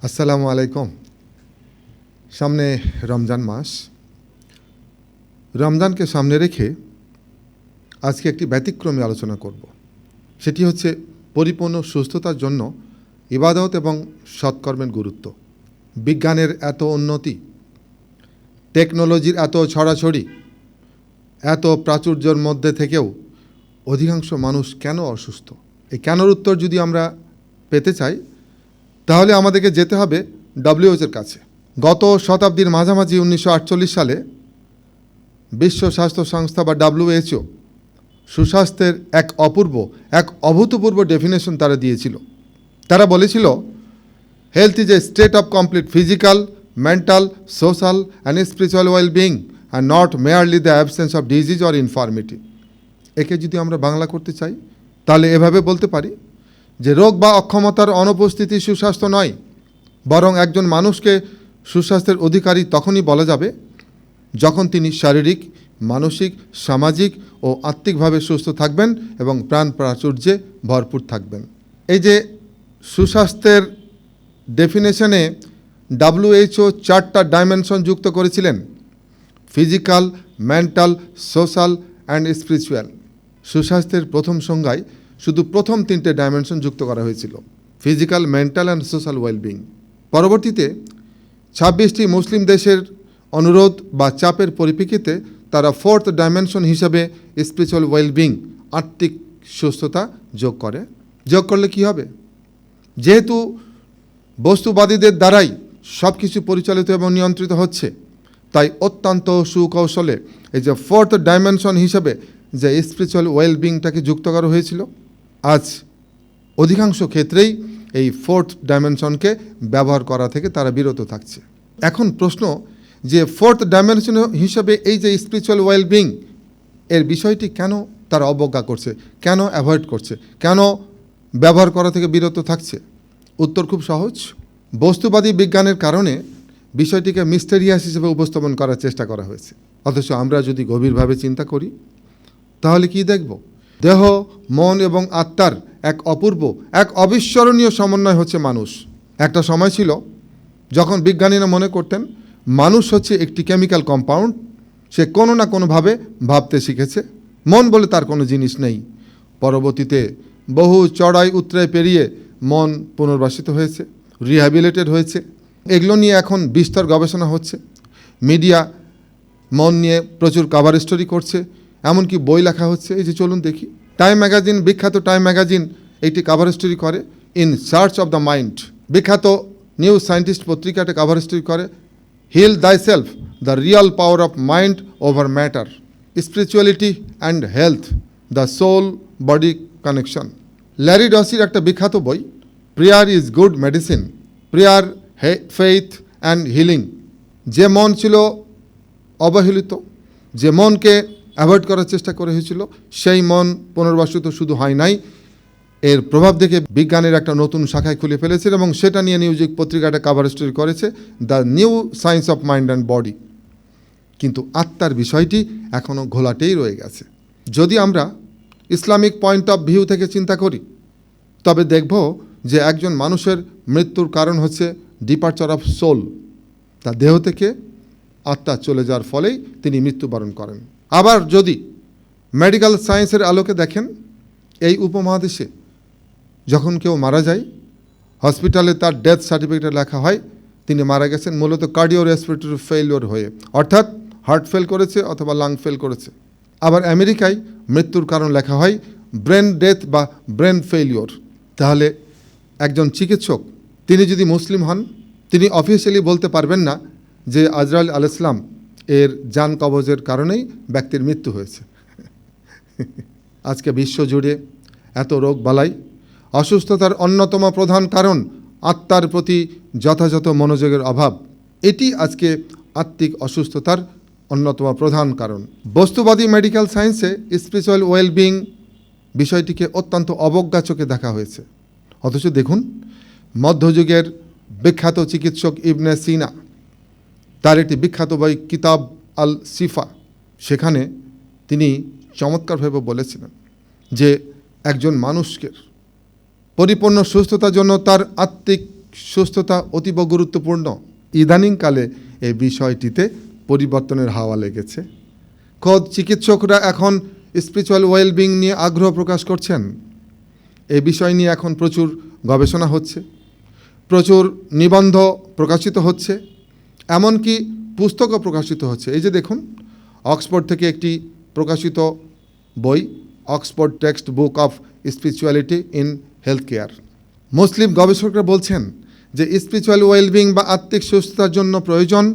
আসসালামু আলাইকুম। সামনে রমজান মাস। রমজানকে সামনে রেখে আজকে একটি ব্যতিক্রমী আলোচনা করব। সেটি হচ্ছে পরিপূর্ণ সুস্থতার জন্য ইবাদত এবং সৎকর্মের গুরুত্ব। বিজ্ঞানের এত উন্নতি, টেকনোলজির এত ছড়াছড়ি, এত প্রাচুর্যের মধ্যে থেকেও অধিকাংশ মানুষ কেন অসুস্থ? এই কেনর উত্তর যদি আমরা পেতে চাই, তাহলে আমাদেরকে যেতে হবে WHO-এর কাছে। গত শতাব্দীর মাঝামাঝি 1948 সালে বিশ্ব স্বাস্থ্য সংস্থা বা WHO সুস্বাস্থ্যের এক অভূতপূর্ব ডেফিনেশন তারা দিয়েছিল। তারা বলেছিল, health is a state of complete physical, mental, social and spiritual wellbeing and not merely the absence of disease or infirmity. একে যদি আমরা বাংলা করতে চাই, তাহলে এভাবে বলতে পারি যে রোগ বা অক্ষমতার অনুপস্থিতি সুস্বাস্থ্য নয়, বরং একজন মানুষকে সুস্বাস্থ্যের অধিকারী তখনই বলা যাবে যখন তিনি শারীরিক, মানসিক, সামাজিক ও আত্মিকভাবে সুস্থ থাকবেন এবং প্রাণ প্রাচুর্যে ভরপুর থাকবেন। এই যে সুস্বাস্থ্যের ডেফিনেশনে WHO 4টা ডাইমেনশন যুক্ত করেছিলেন: physical, mental, social and spiritual. সুস্বাস্থ্যের প্রথম সংজ্ঞায় শুধু প্রথম 3টে ডাইমেনশন যুক্ত করা হয়েছিল: physical, mental and social wellbeing. পরবর্তীতে 26টি মুসলিম দেশের অনুরোধ বা চাপের পরিপ্রেক্ষিতে তারা 4th ডাইমেনশন হিসাবে স্পিরিচুয়াল ওয়েলবিং, আত্মিক সুস্থতা যোগ করলে কি হবে? যেহেতু বস্তুবাদীদের দ্বারাই সব কিছু পরিচালিত এবং নিয়ন্ত্রিত হচ্ছে, তাই অত্যন্ত সুকৌশলে এই যে 4th ডাইমেনশন হিসাবে যে স্পিরিচুয়াল ওয়েলবিংটাকে যুক্ত করা হয়েছিল, আজ অধিকাংশ ক্ষেত্রেই এই 4th ডাইমেনশনকে ব্যবহার করা থেকে তারা বিরত থাকছে। এখন প্রশ্ন যে 4th ডাইমেনশন হিসাবে এই যে স্পিরিচুয়াল ওয়েলবিং এর বিষয়টি কেন তারা অবজ্ঞা করছে, কেন অ্যাভয়েড করছে, কেন ব্যবহার করা থেকে বিরত থাকছে? উত্তর খুব সহজ। বস্তুবাদী বিজ্ঞানের কারণে বিষয়টিকে মিস্টেরিয়াস হিসেবে উপস্থাপন করার চেষ্টা করা হয়েছে। অথচ আমরা যদি গভীরভাবে চিন্তা করি, তাহলে কি দেখব? দেহ, মন এবং আত্মার এক অপূর্ব, এক অবিস্মরণীয় সমন্বয় হচ্ছে মানুষ। একটা সময় ছিল যখন বিজ্ঞানীরা মনে করতেন মানুষ হচ্ছে একটি কেমিক্যাল কম্পাউন্ড, সে কোনো না কোনোভাবে ভাবতে শিখেছে, মন বলে তার কোনো জিনিস নেই। পরবর্তীতে বহু চড়াই উতরাই পেরিয়ে মন পুনর্বাসিত হয়েছে, রিহ্যাবিলিটেড হয়েছে। এগুলো নিয়ে এখন বিস্তর গবেষণা হচ্ছে। মিডিয়া মন নিয়ে প্রচুর কভার স্টোরি করছে, এমনকি বই লেখা হচ্ছে। এই যে চলুন দেখি, টাইম ম্যাগাজিন, বিখ্যাত টাইম ম্যাগাজিন একটি কভার স্টোরি করে, in search of the mind. বিখ্যাত নিউ সায়েন্টিস্ট পত্রিকাটা কভার স্টোরি করে, heal thyself, the real power of mind over matter, spirituality and health, the soul body connection. Larry ডসির একটা বিখ্যাত বই, prayer is good medicine, prayer, faith and healing. যে মন ছিল অবহেলিত, যে মনকে অ্যাভয়েড করার চেষ্টা করা হয়েছিল, সেই মন পুনর্বাসিত শুধু হয় নাই, এর প্রভাব দেখে বিজ্ঞানের একটা নতুন শাখায় খুলে ফেলেছে এবং সেটা নিয়ে নিউজিক পত্রিকাটা কভার স্টোরি করেছে, the new science of mind and body. কিন্তু আত্মার বিষয়টি এখনও ঘোলাটেই রয়ে গেছে। যদি আমরা ইসলামিক পয়েন্ট অফ ভিউ থেকে চিন্তা করি, তবে দেখব যে একজন মানুষের মৃত্যুর কারণ হচ্ছে ডিপারচার অফ সোল। তার দেহ থেকে আত্মা চলে যাওয়ার ফলেই তিনি মৃত্যুবরণ করেন। আবার যদি মেডিকেল সায়েন্সের আলোকে দেখেন, এই উপমহাদেশে যখন কেউ মারা যায়, হসপিটালে তার ডেথ সার্টিফিকেটে লেখা হয় তিনি মারা গেছেন মূলত কার্ডিও রেসপিরেটরি ফেইলিওর হয়ে, অর্থাৎ হার্ট ফেল করেছে অথবা লাং ফেল করেছে। আবার আমেরিকায় মৃত্যুর কারণ লেখা হয় ব্রেন ডেথ বা ব্রেন ফেইলিওর। তাহলে একজন চিকিৎসক তিনি যদি মুসলিম হন, তিনি অফিসিয়ালি বলতে পারবেন না যে আজরাইল আলাইহিস সালাম এর জান কবজের কারণেই ব্যক্তির মৃত্যু হয়েছে। আজকে বিশ্বজুড়ে এত রোগ বালাই, অসুস্থতার অন্যতম প্রধান কারণ আত্মার প্রতি যথাযথ মনোযোগের অভাব। এটি আজকে আত্মিক অসুস্থতার অন্যতম প্রধান কারণ। বস্তুবাদী মেডিকেল সায়েন্সে স্পিরিচুয়াল ওয়েলবিং বিষয়টিকে অত্যন্ত অবজ্ঞা চোখে দেখা হয়েছে। অথচ দেখুন, মধ্যযুগের বিখ্যাত চিকিৎসক ইবনে সিনা, তার একটি বিখ্যাত বই কিতাব আল শিফা, সেখানে তিনি চমৎকারভাবে বলেছিলেন যে একজন মানুষকে পরিপূর্ণ সুস্থতার জন্য তার আত্মিক সুস্থতা অতীব গুরুত্বপূর্ণ। ইদানিংকালে এই বিষয়টিতে পরিবর্তনের হাওয়া লেগেছে। খোদ চিকিৎসকরা এখন স্পিরিচুয়াল ওয়েলবিং নিয়ে আগ্রহ প্রকাশ করছেন। এই বিষয় নিয়ে এখন প্রচুর গবেষণা হচ্ছে, প্রচুর নিবন্ধ প্রকাশিত হচ্ছে, এমনকি পুস্তকও প্রকাশিত হচ্ছে। এই যে দেখুন, অক্সফোর্ড থেকে একটি প্রকাশিত বই, Oxford textbook of spirituality in health care. মুসলিম গবেষকরা বলছেন যে স্পিরিচুয়াল ওয়েলবিং বা আত্মিক সুস্থতার জন্য প্রয়োজন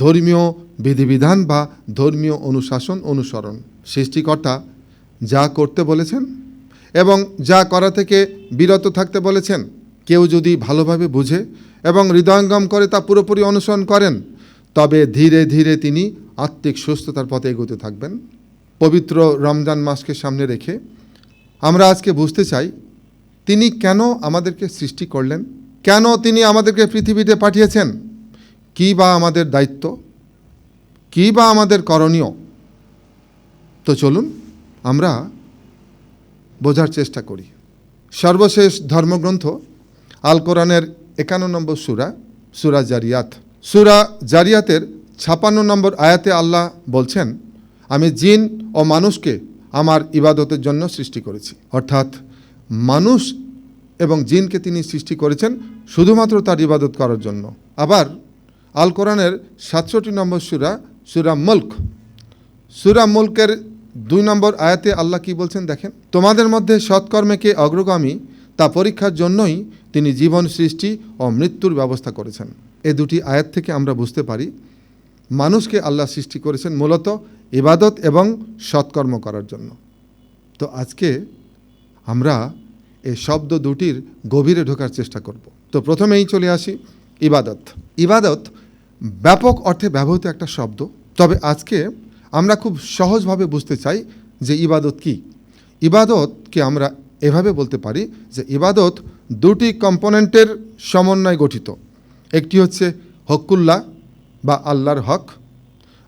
ধর্মীয় বিধিবিধান বা ধর্মীয় অনুশাসন অনুসরণ। সৃষ্টিকর্তা যা করতে বলেছেন এবং যা করা থেকে বিরত থাকতে বলেছেন, কেউ যদি ভালোভাবে বুঝে এবং হৃদয়ঙ্গম করে তা পুরোপুরি অনুসরণ করেন, তবে ধীরে ধীরে তিনি আত্মিক সুস্থতার পথে এগোতে থাকবেন। পবিত্র রমজান মাসকে সামনে রেখে আমরা আজকে বুঝতে চাই তিনি কেন আমাদেরকে সৃষ্টি করলেন, কেন তিনি আমাদেরকে পৃথিবীতে পাঠিয়েছেন, কী বা আমাদের দায়িত্ব, কী বা আমাদের করণীয়। তো চলুন আমরা বোঝার চেষ্টা করি। সর্বশেষ ধর্মগ্রন্থ আল কোরআনের 51 নম্বর সূরা জারিয়াত। সূরা জারিয়াতের 56 নম্বর আয়াতে আল্লাহ বলছেন, আমি জিন ও মানুষকে আমার ইবাদতের জন্য সৃষ্টি করেছি। অর্থাৎ মানুষ এবং জিনকে তিনি সৃষ্টি করেছেন শুধুমাত্র তার ইবাদত করার জন্য। আবার আল কোরআনের 67 নম্বর সূরা মুলক। সূরা মুলকের 2 নম্বর আয়াতে আল্লাহ কি বলছেন দেখেন, তোমাদের মধ্যে সৎকর্মে কে অগ্রগামী তা পরীক্ষার জন্যই তিনি জীবন সৃষ্টি ও মৃত্যুর ব্যবস্থা করেছেন। এ দুটি আয়াত থেকে আমরা বুঝতে পারি মানুষকে আল্লাহ সৃষ্টি করেছেন মূলত ইবাদত এবং সৎকর্ম করার জন্য। তো আজকে আমরা এই শব্দ দুটির গভীরে ঢোকার চেষ্টা করব। তো প্রথমেই চলে আসি ইবাদত। ইবাদত ব্যাপক অর্থে ব্যবহৃত একটা শব্দ, তবে আজকে আমরা খুব সহজভাবে বুঝতে চাই যে ইবাদত কি। ইবাদতকে আমরা এভাবে বলতে পারি যে ইবাদত দুটি কম্পোনেন্টের সমন্বয়ে গঠিত। একটি হচ্ছে হকুল্লাহ বা আল্লাহর হক,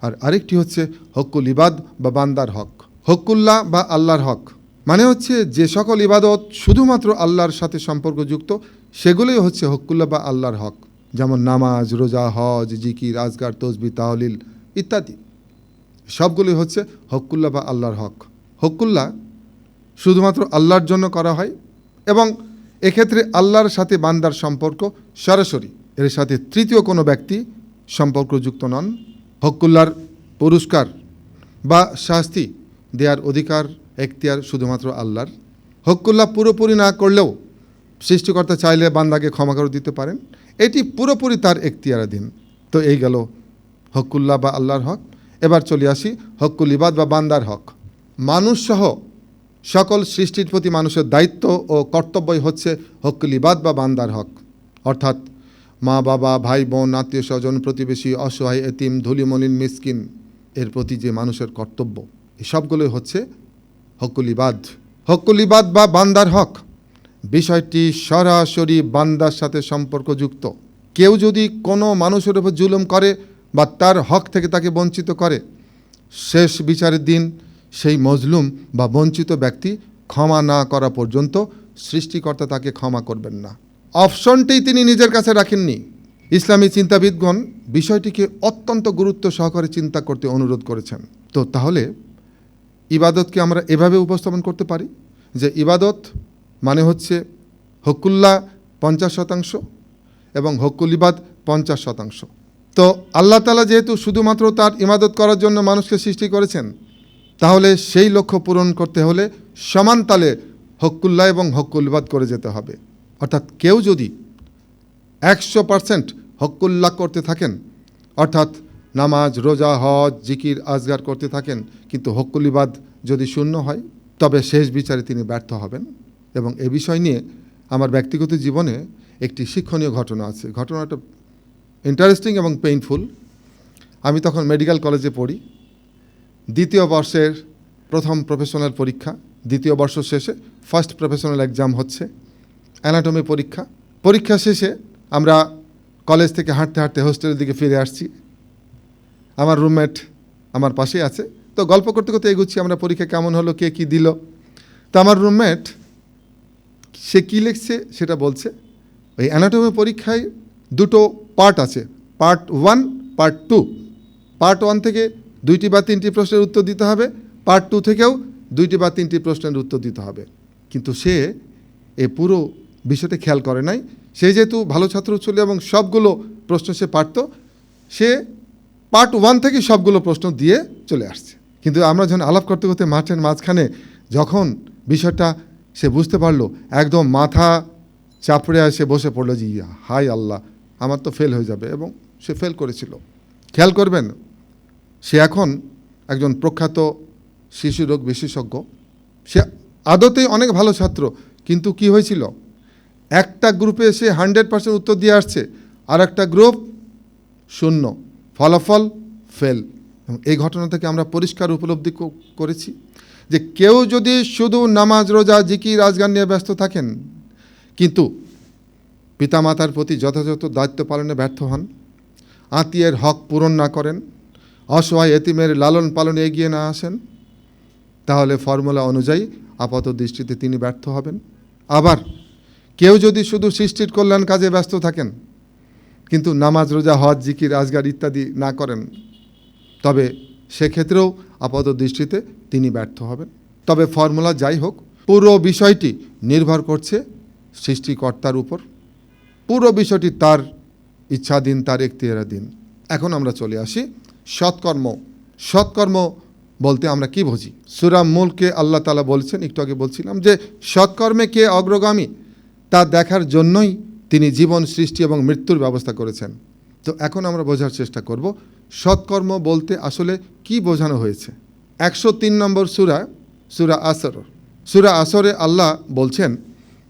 আর আরেকটি হচ্ছে হকুল ইবাদ বা বান্দার হক। হকুল্লাহ বা আল্লাহর হক মানে হচ্ছে যে সকল ইবাদত শুধুমাত্র আল্লাহর সাথে সম্পর্কযুক্ত, সেগুলোই হচ্ছে হকুল্লাহ বা আল্লাহর হক। যেমন নামাজ, রোজা, হজ, জিকির, আজগার, তসবিহ, তাহলিল ইত্যাদি সবগুলোই হচ্ছে হকুল্লাহ বা আল্লাহর হক। হকুল্লাহ শুধুমাত্র আল্লাহর জন্য করা হয় এবং এক্ষেত্রে আল্লাহর সাথে বান্দার সম্পর্ক সরাসরি, এর সাথে তৃতীয় কোনো ব্যক্তি সম্পর্কযুক্ত নন। হকুল্লাহর পুরস্কার বা শাস্তি দেওয়ার অধিকার, এখতিয়ার শুধুমাত্র আল্লাহর। হকুল্লাহ পুরোপুরি না করলেও সৃষ্টিকর্তা চাইলে বান্দাকে ক্ষমা করে দিতে পারেন, এটি পুরোপুরি তার এখতিয়ারাধীন। তো এই গেল হকুল্লাহ বা আল্লাহর হক। এবার চলে আসি হকুল ইবাদ বা বান্দার হক। মানুষ সহ সকল সৃষ্টির প্রতি মানুষের দায়িত্ব ও কর্তব্যই হচ্ছে হকুল ইবাদ বা বান্দার হক। অর্থাৎ মা বাবা, ভাই বোন, আত্মীয় স্বজন, প্রতিবেশী, অসহায়, এতিম, ধুলিমলিন, মিসকিন, এর প্রতি যে মানুষের কর্তব্য, এই সবগুলোই হচ্ছে হকুল ইবাদ। হকুল ইবাদ বা বান্দার হক বিষয়টি সরাসরি বান্দার সাথে সম্পর্কযুক্ত। কেউ যদি কোনো মানুষের উপর জুলুম করে বা তার হক থেকে তাকে বঞ্চিত করে, শেষ বিচারের দিন সেই মজলুম বা বঞ্চিত ব্যক্তি ক্ষমা না করা পর্যন্ত সৃষ্টিকর্তা তাকে ক্ষমা করবেন না। অপশনটি তিনি নিজের কাছে রাখেননি। ইসলামী চিন্তাবিদগণ বিষয়টিকে অত্যন্ত গুরুত্ব সহকারে চিন্তা করতে অনুরোধ করেছেন। তো তাহলে ইবাদতকে আমরা এভাবে উপস্থাপন করতে পারি যে ইবাদত মানে হচ্ছে হকুল্লাহ 50% এবং হকুল ইবাদ 50%। তো আল্লাহ তাআলা যেহেতু শুধুমাত্র তার ইবাদত করার জন্য মানুষকে সৃষ্টি করেছেন, তাহলে সেই লক্ষ্য পূরণ করতে হলে সমান তালে হকুল্লাহ এবং হকুল ইবাদ করে যেতে হবে। অর্থাৎ কেউ যদি 100% হকুল্লাহ করতে থাকেন, অর্থাৎ নামাজ, রোজা, হজ, জিকির, আজগার করতে থাকেন, কিন্তু হকুল ইবাদ যদি শূন্য হয়, তবে শেষ বিচারে তিনি ব্যর্থ হবেন। এবং এ বিষয় নিয়ে আমার ব্যক্তিগত জীবনে একটি শিক্ষণীয় ঘটনা আছে। ঘটনাটা ইন্টারেস্টিং এবং পেইনফুল। আমি তখন মেডিকেল কলেজে পড়ি, 2য় বর্ষের প্রথম প্রফেশনাল পরীক্ষা, 2য় বর্ষ শেষে ফার্স্ট প্রফেশনাল এক্সাম হচ্ছে, অ্যানাটমি পরীক্ষা। পরীক্ষা শেষে আমরা কলেজ থেকে হাঁটতে হাঁটতে হোস্টেলের দিকে ফিরে আসছি। আমার রুমমেট আমার পাশেই আছে, তো গল্প করতে করতে এগুচ্ছি আমরা পরীক্ষা কেমন হলো, কে কী দিল। তো আমার রুমমেট সে কী লিখছে সেটা বলছে, ওই অ্যানাটমি পরীক্ষায় দুটো পার্ট আছে, পার্ট 1, পার্ট 2। পার্ট 1 থেকে 2টি বা 3টি প্রশ্নের উত্তর দিতে হবে, পার্ট 2 থেকেও 2টি বা 3টি প্রশ্নের উত্তর দিতে হবে। কিন্তু সে এ পুরো বিষয়টা খেয়াল করে নাই। সে যেহেতু ভালো ছাত্র ছিল এবং সবগুলো প্রশ্ন সে পারত, সে পার্ট 1 থেকে সবগুলো প্রশ্ন দিয়ে চলে আসছে। কিন্তু আমরা যখন আলাপ করতে করতে মাঠের মাঝখানে যখন বিষয়টা সে বুঝতে পারলো, একদম মাথা চাপড়ে এসে বসে পড়লো যে হাই আল্লাহ, আমার তো ফেল হয়ে যাবে, এবং সে ফেল করেছিল। খেয়াল করবেন, সে এখন একজন প্রখ্যাত শিশু রোগ বিশেষজ্ঞ। সে আদতেই অনেক ভালো ছাত্র, কিন্তু কি হয়েছিল, একটা গ্রুপে সে 100% উত্তর দিয়ে আসছে, আর একটা গ্রুপ 0, ফলাফল ফেল। এই ঘটনা থেকে আমরা পরিষ্কার উপলব্ধি করেছি যে কেউ যদি শুধু নামাজ, রোজা, জিকির, আজগার নিয়ে ব্যস্ত থাকেন, কিন্তু পিতামাতার প্রতি যথাযথ দায়িত্ব পালনে ব্যর্থ হন, আত্মীয়ের হক পূরণ না করেন, অসহায় এতিমের লালন পালনে এগিয়ে না আসেন, তাহলে ফর্মুলা অনুযায়ী আপাত দৃষ্টিতে তিনি ব্যর্থ হবেন। আবার কেউ যদি শুধু সৃষ্টির কল্যাণ কাজে ব্যস্ত থাকেন, কিন্তু নামাজ, রোজা, হজ, জিকির, আজগার ইত্যাদি না করেন, তবে সেক্ষেত্রেও আপাত দৃষ্টিতে তিনি ব্যর্থ হবেন। তবে ফর্মুলা যাই হোক, পুরো বিষয়টি নির্ভর করছে সৃষ্টিকর্তার উপর। পুরো বিষয়টি তার ইচ্ছাধীন, তার এখতিয়ারাধীন। এখন আমরা চলে আসি সৎকর্ম। সৎকর্ম বলতে আমরা কি বুঝি? সূরা মুলকে আল্লাহ তাআলা বলছেন, একটু আগে বলছিলাম যে সৎকর্মে কে অগ্রগামী তা দেখার জন্যই তিনি জীবন, সৃষ্টি এবং মৃত্যুর ব্যবস্থা করেছেন। তো এখন আমরা বোঝার চেষ্টা করব সৎকর্ম বলতে আসলে কি বোঝানো হয়েছে। 103 নম্বর সূরা আসর। সূরা আসরে আল্লাহ বলছেন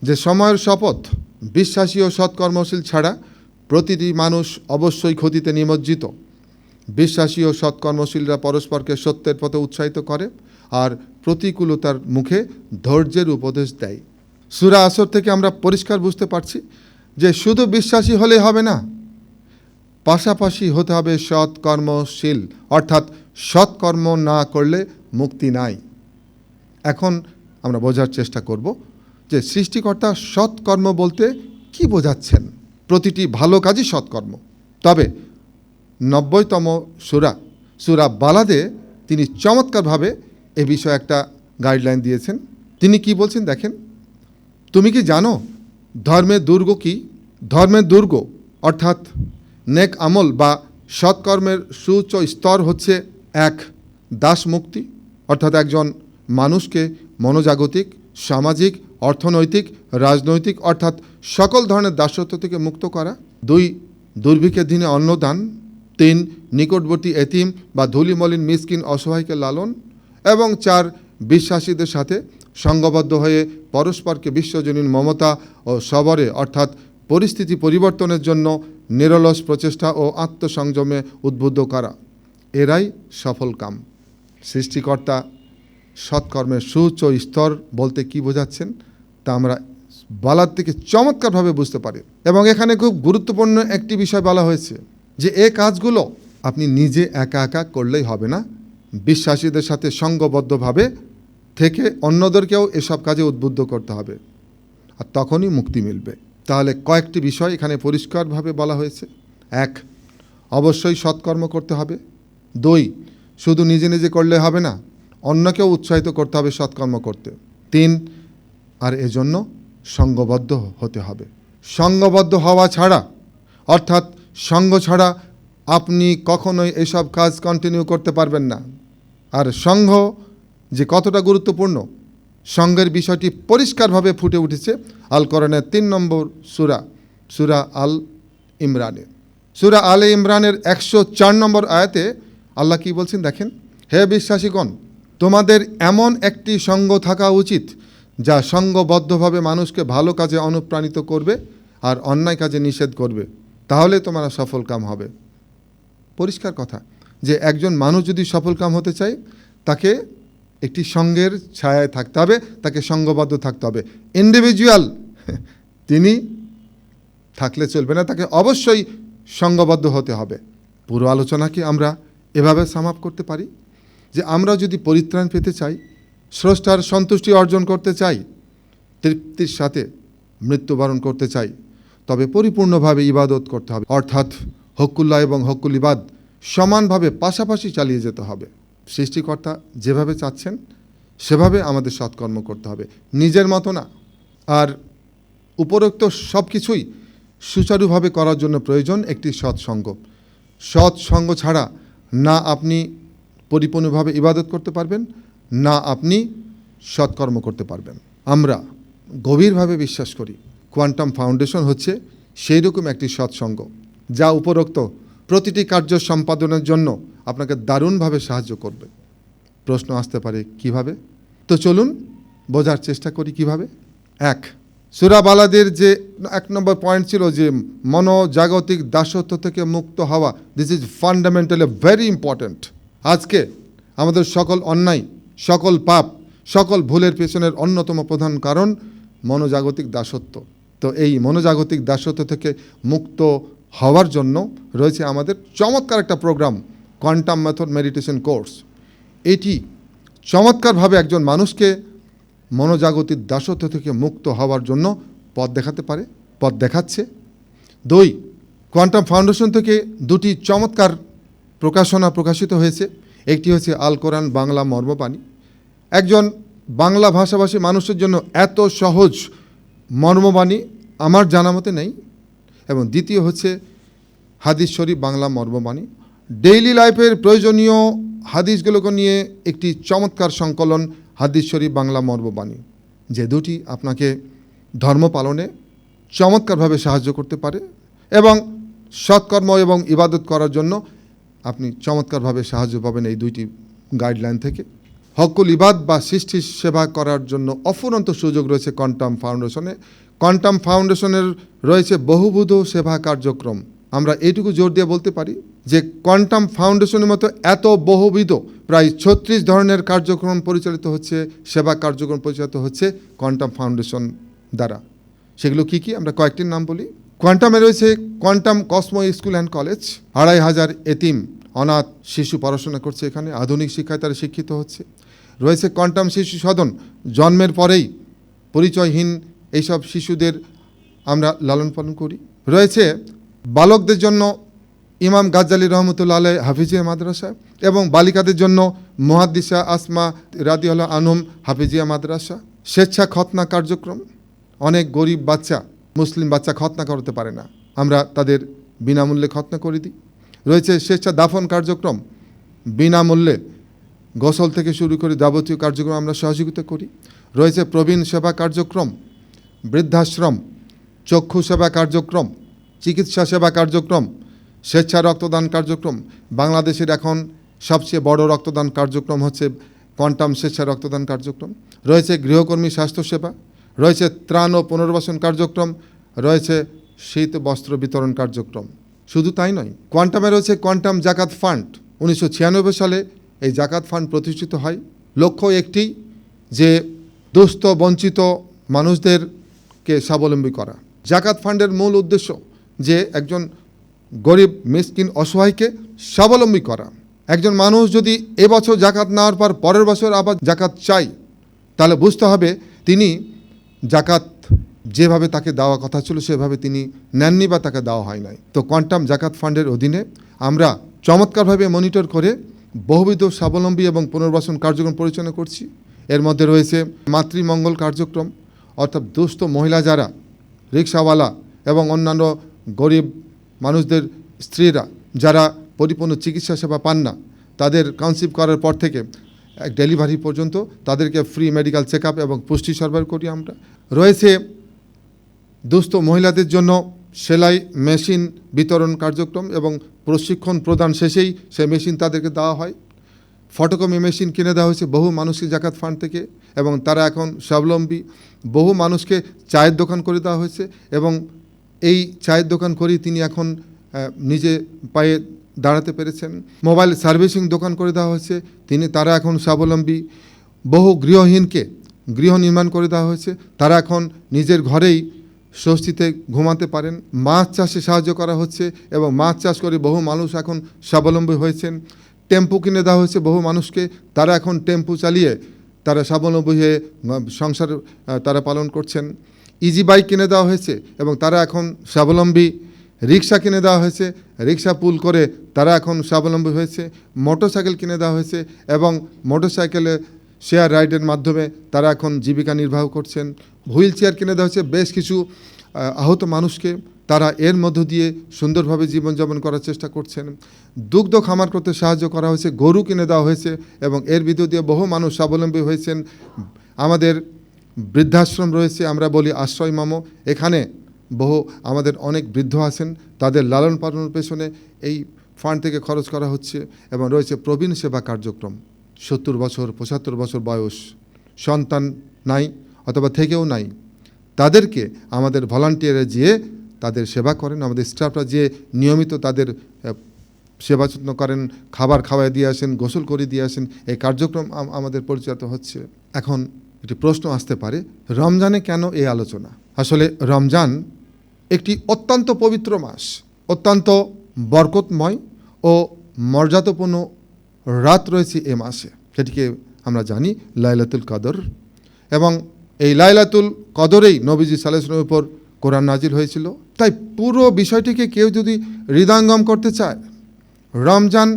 যে সময়ের শপথ, বিশ্বাসী ও সৎকর্মশীল ছাড়া প্রতিটি মানুষ অবশ্যই ক্ষতিতে নিমজ্জিত। বিশ্বাসী ও সৎকর্মশীলরা পরস্পরকে সত্যের পথে উৎসাহিত করে আর প্রতিকূলতার মুখে ধৈর্যের উপদেশ দেয়। সূরা আসর থেকে আমরা পরিষ্কার বুঝতে পারছি যে শুধু বিশ্বাসী হলে হবে না, পাশাপাশি হতে হবে সৎকর্মশীল, অর্থাৎ সৎকর্ম না করলে মুক্তি নাই। এখন আমরা বোঝার চেষ্টা করব যে সৃষ্টিকর্তা সৎকর্ম বলতে কি বোঝাচ্ছেন। প্রতিটি ভালো কাজই সৎকর্ম। তবে 90তম সূরা বালাদে তিনি চমৎকারভাবে এ বিষয়ে একটা গাইডলাইন দিয়েছেন। তিনি কি বলছেন দেখেন, তুমি কি জানো ধর্মের দুর্গ কি? ধর্মের দুর্গ অর্থাৎ নেক আমল বা সৎকর্মের সুউচ্চ স্তর হচ্ছে এক, দাসমুক্তি, অর্থাৎ একজন মানুষকে মনোজাগতিক, সামাজিক, অর্থনৈতিক, রাজনৈতিক অর্থাৎ সকল ধরনের দাসত্ব থেকে মুক্ত করা। 2, দুর্ভিক্ষের দিনে অন্নদান। 3, নিকটবর্তী এতিম বা ধুলিমলিন মিসকিন অসহায়কে লালন। এবং 4, বিশ্বাসীদের সাথে সংঘবদ্ধ হয়ে পরস্পরকে বিশ্বজনীন মমতা ও সবরে অর্থাৎ পরিস্থিতি পরিবর্তনের জন্য নিরলস প্রচেষ্টা ও আত্মসংযমে উদ্বুদ্ধ করা। এরাই সফল কাম। সৃষ্টিকর্তা সৎকর্মের সুউচ্চ স্তর বলতে কি বোঝাচ্ছেন তা আমরা বালাদ থেকে চমৎকারভাবে বুঝতে পারি। এবং এখানে খুব গুরুত্বপূর্ণ একটি বিষয় বলা হয়েছে যে এই কাজগুলো আপনি নিজে একা একা করলেই হবে না, বিশ্বাসীদের সাথে সংঘবদ্ধভাবে থেকে অন্যদেরকেও এসব কাজে উদ্বুদ্ধ করতে হবে, আর তখনই মুক্তি মিলবে। তাহলে কয়েকটি বিষয় এখানে পরিষ্কারভাবে বলা হয়েছে। 1, অবশ্যই সৎকর্ম করতে হবে। 2, শুধু নিজে নিজে করলে হবে না, অন্যকেও উৎসাহিত করতে হবে সৎকর্ম করতে। 3, আর এজন্য সংঘবদ্ধ হতে হবে। সংঘবদ্ধ হওয়া ছাড়া অর্থাৎ সঙ্গ ছাড়া আপনি কখনোই এসব কাজ কন্টিনিউ করতে পারবেন না। আর সংঘ যে কতটা গুরুত্বপূর্ণ, সংঘের বিষয়টি পরিষ্কারভাবে ফুটে উঠেছে আল কোরআনের 3 নম্বর সূরা আল ইমরানে। সূরা আল ইমরানের 104 নম্বর আয়াতে আল্লাহ কি বলছেন দেখেন, হে বিশ্বাসীগণ, তোমাদের এমন একটি সঙ্গ থাকা উচিত যা সংঘবদ্ধভাবে মানুষকে ভালো কাজে অনুপ্রাণিত করবে আর অন্যায় কাজে নিষেধ করবে, তাহলে তোমরা সফল কাম হবে। পরিষ্কার কথা যে একজন মানুষ যদি সফল কাম হতে চায় তাকে একটি সঙ্গের ছায়ায় থাকতে হবে, তাকে সংঘবদ্ধ থাকতে হবে। ইন্ডিভিজুয়াল তিনি থাকলে চলবে না, তাকে অবশ্যই সংঘবদ্ধ হতে হবে। পুরো আলোচনাকে আমরা এভাবে সাম আপ করতে পারি যে আমরা যদি পরিত্রাণ পেতে চাই, স্রষ্টার সন্তুষ্টি অর্জন করতে চাই, তৃপ্তির সাথে মৃত্যুবরণ করতে চাই, তবে পরিপূর্ণভাবে ইবাদত করতে হবে, অর্থাৎ হকুল্লাহ এবং হকুল ইবাদ সমানভাবে পাশাপাশি চালিয়ে যেতে হবে। সৃষ্টিকর্তা যেভাবে চাচ্ছেন সেভাবে আমাদের সৎকর্ম করতে হবে, নিজের মতো না। আর উপরোক্ত সব কিছুই সুচারুভাবে করার জন্য প্রয়োজন একটি সৎসঙ্গ। সৎসঙ্গ ছাড়া না আপনি পরিপূর্ণভাবে ইবাদত করতে পারবেন, না আপনি সৎকর্ম করতে পারবেন। আমরা গভীরভাবে বিশ্বাস করি কোয়ান্টাম ফাউন্ডেশন হচ্ছে সেই রকম একটি সৎসঙ্গ যা উপরোক্ত প্রতিটি কার্য সম্পাদনের জন্য আপনাকে দারুণভাবে সাহায্য করবে। প্রশ্ন আসতে পারে কিভাবে? তো চলুন বোঝার চেষ্টা করি কিভাবে। এক, সূরা বালাদের যে 1 নম্বর পয়েন্ট ছিল যে মনোজাগতিক দাসত্ব থেকে মুক্ত হওয়া, this is fundamentally very important. আজকে আমাদের সকল অন্যায়, সকল পাপ, সকল ভুলের পেছনের অন্যতম প্রধান কারণ মনোজাগতিক দাসত্ব। তো এই মনোজাগতিক দাসত্ব থেকে মুক্ত হওয়ার জন্য রয়েছে আমাদের চমৎকার একটা programme, quantum method meditation course. এটি চমৎকারভাবে একজন মানুষকে মনোজাগতিক দাসত্ব থেকে মুক্ত হওয়ার জন্য পথ দেখাতে পারে, পথ দেখাচ্ছে। 2, কোয়ান্টাম ফাউন্ডেশন থেকে 2টি চমৎকার প্রকাশনা প্রকাশিত হয়েছে। একটি হচ্ছে আল কোরআন বাংলা মর্মবাণী, একজন বাংলা ভাষাভাষী মানুষের জন্য এত সহজ মর্মবাণী আমার জানা মতে নেই। এবং দ্বিতীয় হচ্ছে হাদিস শরীফ বাংলা মর্মবাণী, ডেইলি লাইফের প্রয়োজনীয় হাদিসগুলোকে নিয়ে একটি চমৎকার সংকলন হাদিস শরীফ বাংলা মর্মবাণী, যে দুটি আপনাকে ধর্ম পালনে চমৎকারভাবে সাহায্য করতে পারে এবং সৎকর্ম এবং ইবাদত করার জন্য আপনি চমৎকারভাবে সাহায্য পাবেন এই 2টি গাইডলাইন থেকে। হকুল ইবাদ বা সৃষ্টি সেবা করার জন্য অফুরন্ত সুযোগ রয়েছে কোয়ান্টাম ফাউন্ডেশনে। কোয়ান্টাম ফাউন্ডেশনের রয়েছে বহুবিধ সেবা কার্যক্রম। আমরা এইটুকু জোর দিয়ে বলতে পারি যে কোয়ান্টাম ফাউন্ডেশনের মতো এত বহুবিধ প্রায় 36 ধরনের কার্যক্রম পরিচালিত হচ্ছে, সেবা কার্যক্রম পরিচালিত হচ্ছে কোয়ান্টাম ফাউন্ডেশন দ্বারা। সেগুলো কি কি আমরা কয়েকটির নাম বলি। কোয়ান্টামে রয়েছে quantum Cosmo school and college, 2500 এতিম অনাথ শিশু পড়াশোনা করছে এখানে, আধুনিক শিক্ষায় তারা শিক্ষিত হচ্ছে। রয়েছে কোয়ান্টাম শিশু সদন, জন্মের পরেই পরিচয়হীন এইসব শিশুদের আমরা লালন পালন করি। রয়েছে বালকদের জন্য ইমাম গাজ্জালি রহমতুল্লাহ আলাইহ হাফিজিয়া মাদ্রাসা এবং বালিকাদের জন্য মুহাদ্দিসা আসমা রাদিয়াল্লাহু আনহুম হাফিজিয়া মাদ্রাসা। স্বেচ্ছা খতনা কার্যক্রম, অনেক গরিব বাচ্চা, মুসলিম বাচ্চা খতনা করতে পারে না, আমরা তাদের বিনামূল্যে খতনা করে দিই। রয়েছে স্বেচ্ছা দাফন কার্যক্রম, বিনামূল্যে গোসল থেকে শুরু করে যাবতীয় কার্যক্রম আমরা সহযোগিতা করি। রয়েছে প্রবীণ সেবা কার্যক্রম, বৃদ্ধাশ্রম, চক্ষু সেবা কার্যক্রম, চিকিৎসা সেবা কার্যক্রম, স্বেচ্ছা রক্তদান কার্যক্রম। বাংলাদেশের এখন সবচেয়ে বড় রক্তদান কার্যক্রম হচ্ছে কোয়ান্টাম স্বেচ্ছা রক্তদান কার্যক্রম। রয়েছে গৃহকর্মী স্বাস্থ্যসেবা, রয়েছে ত্রাণ ও পুনর্বাসন কার্যক্রম, রয়েছে শীত বস্ত্র বিতরণ কার্যক্রম। শুধু তাই নয়, কোয়ান্টামে রয়েছে কোয়ান্টাম জাকাত ফান্ড। 1996 সালে এই জাকাত ফান্ড প্রতিষ্ঠিত হয়। লক্ষ্য একটি, যে দুস্থ বঞ্চিত মানুষদেরকে স্বাবলম্বী করা। জাকাত ফান্ডের মূল উদ্দেশ্য যে একজন গরিব মিসকিন অসহায়কে স্বাবলম্বী করা। একজন মানুষ যদি এবছর জাকাত নেওয়ার পর পরের বছর আবার জাকাত চাই, তাহলে বুঝতে হবে তিনি জাকাত যেভাবে তাকে দেওয়া কথা ছিল সেভাবে তিনি নেননি বা তাকে দেওয়া হয় নাই। তো কোয়ান্টাম জাকাত ফান্ডের অধীনে আমরা চমৎকারভাবে মনিটর করে বহুবিধ স্বাবলম্বী এবং পুনর্বাসন কার্যক্রম পরিচালনা করছি। এর মধ্যে রয়েছে মাতৃমঙ্গল কার্যক্রম, অর্থাৎ দুস্থ মহিলা যারা, রিক্সাওয়ালা এবং অন্যান্য গরিব মানুষদের স্ত্রীরা যারা পরিপূর্ণ চিকিৎসা সেবা পান না, তাদের কনসিভ করার পর থেকে ডেলিভারি পর্যন্ত তাদেরকে ফ্রি মেডিকেল চেক আপ এবং পুষ্টি সরবরাহ করি আমরা। রয়েছে দুস্থ মহিলাদের জন্য সেলাই মেশিন বিতরণ কার্যক্রম এবং প্রশিক্ষণ প্রদান শেষেই সেই মেশিন তাদেরকে দেওয়া হয়। ফটোকপি মেশিন কিনে দেওয়া হয়েছে বহু মানুষকে জাকাত ফান্ড থেকে এবং তারা এখন স্বাবলম্বী। বহু মানুষকে চায়ের দোকান করে দেওয়া হয়েছে এবং এই চায়ের দোকান করেই তিনি এখন নিজে পায়ে দাঁড়াতে পেরেছেন। মোবাইল সার্ভিসিং দোকান করে দেওয়া হয়েছে, তারা এখন স্বাবলম্বী। বহু গৃহহীনকে গৃহ নির্মাণ করে দেওয়া হয়েছে, তারা এখন নিজের ঘরেই স্বস্তিতে ঘুমাতে পারেন। মাছ চাষে সাহায্য করা হচ্ছে এবং মাছ চাষ করে বহু মানুষ এখন স্বাবলম্বী হয়েছেন। টেম্পু কিনে দেওয়া হয়েছে বহু মানুষকে, তারা এখন টেম্পু চালিয়ে তারা স্বাবলম্বী হয়ে সংসার তারা পালন করছেন। ইজি বাইক কিনে দেওয়া হয়েছে এবং তারা এখন স্বাবলম্বী, রিক্সা কিনে দেওয়া হয়েছে, রিক্সা পুল করে তারা এখন স্বাবলম্বী হয়েছে, মোটরসাইকেল কিনে দেওয়া হয়েছে এবং মোটরসাইকেলে শেয়ার রাইডের মাধ্যমে তারা এখন জীবিকা নির্বাহ করছেন। হুইল চেয়ার কিনে দেওয়া হয়েছে বেশ কিছু আহত মানুষকে, তারা এর মধ্য দিয়ে সুন্দরভাবে জীবনযাপন করার চেষ্টা করছেন। দুগ্ধ খামার করতে সাহায্য করা হয়েছে, গরু কিনে দেওয়া হয়েছে এবং এর ভিতর দিয়ে বহু মানুষ স্বাবলম্বী হয়েছেন। আমাদের বৃদ্ধাশ্রম রয়েছে, আমরা বলি আশ্রয় মামো, এখানে বহু আমাদের অনেক বৃদ্ধ আছেন, তাদের লালন পালনের পেছনে এই ফান্ড থেকে খরচ করা হচ্ছে। এবং রয়েছে প্রবীণ সেবা কার্যক্রম, 70 বছর 75 বছর বয়স, সন্তান নাই অথবা থেকেও নাই, তাদেরকে আমাদের ভলান্টিয়ারে যেয়ে তাদের সেবা করেন, আমাদের স্টাফরা যে নিয়মিত তাদের সেবা যত্ন করেন, খাবার খাওয়াই দিয়ে আসেন, গোসল করে দিয়ে আসেন, এই কার্যক্রম আমাদের পরিচালিত হচ্ছে। এখন একটি প্রশ্ন আসতে পারে, রমজানে কেন এই আলোচনা? আসলে রমজান একটি অত্যন্ত পবিত্র মাস, অত্যন্ত বরকতময় ও মর্যাদাপূর্ণ রাত রয়েছে এ মাসে, সেটিকে আমরা জানি লাইলাতুল কদর। এবং এই লাইলাতুল কদরেই নবীজি সাল্লাল্লাহু আলাইহি ওয়াসাল্লামের উপর কোরআন নাজিল হয়েছিল। তাই পুরো বিষয়টিকে কেউ যদি হৃদয়ঙ্গম করতে চায়, রমজান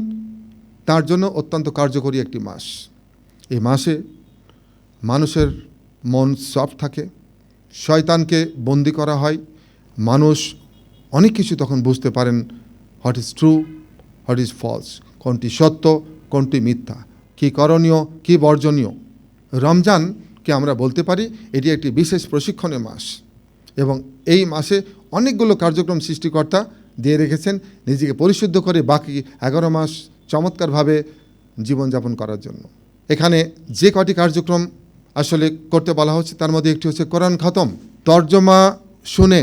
তার জন্য অত্যন্ত কার্যকরী একটি মাস। এই মাসে মানুষের মন সফট থাকে, শয়তানকে বন্দি করা হয়, মানুষ অনেক কিছু তখন বুঝতে পারেন, what is true, what is false, কোনটি সত্য, কোনটি মিথ্যা, কী করণীয়, কী বর্জনীয়। রমজানকে আমরা বলতে পারি এটি একটি বিশেষ প্রশিক্ষণের মাস এবং এই মাসে অনেকগুলো কার্যক্রম সৃষ্টিকর্তা দিয়ে রেখেছেন নিজেকে পরিশুদ্ধ করে বাকি 11 মাস চমৎকারভাবে জীবনযাপন করার জন্য। এখানে যে কটি কার্যক্রম আসলে করতে বলা হচ্ছে তার মধ্যে একটি হচ্ছে কোরআন খতম, তর্জমা শুনে,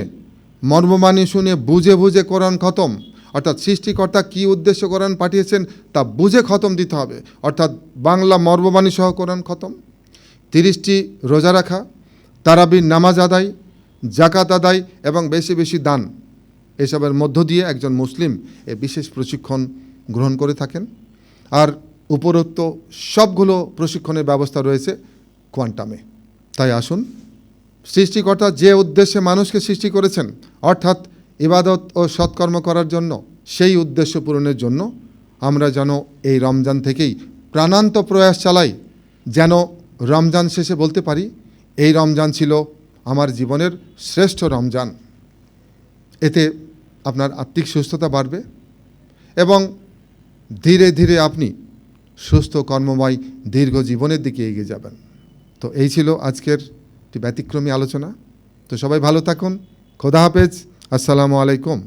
মর্মবাণী শুনে বুঝে বুঝে কোরআন খতম, অর্থাৎ সৃষ্টিকর্তা কী উদ্দেশ্য কোরআন পাঠিয়েছেন তা বুঝে খতম দিতে হবে, অর্থাৎ বাংলা মর্মবাণী সহ কোরআন খতম। 30টি রোজা রাখা, তারাবির নামাজ আদায়, জাকাত আদায় এবং বেশি বেশি দান, এসবের মধ্য দিয়ে একজন মুসলিম এ বিশেষ প্রশিক্ষণ গ্রহণ করে থাকেন। আর উপরোক্ত সবগুলো প্রশিক্ষণের ব্যবস্থা রয়েছে কোয়ান্টামে। তাই আসুন, সৃষ্টিকর্তা যে উদ্দেশ্যে মানুষকে সৃষ্টি করেছেন, অর্থাৎ ইবাদত ও সৎকর্ম করার জন্য, সেই উদ্দেশ্য পূরণের জন্য আমরা যেন এই রমজান থেকেই প্রাণান্ত প্রয়াস চালাই, যেন রমজান শেষে বলতে পারি এই রমজান ছিল আমার জীবনের শ্রেষ্ঠ রমজান। এতে আপনার আত্মিক সুস্থতা বাড়বে এবং ধীরে ধীরে আপনি সুস্থ কর্মময় দীর্ঘ জীবনের দিকে এগিয়ে যাবেন। তো এই ছিল আজকের একটি ব্যতিক্রমী আলোচনা। তো সবাই ভালো থাকুন, খোদা হাফেজ, আসসালামু আলাইকুম।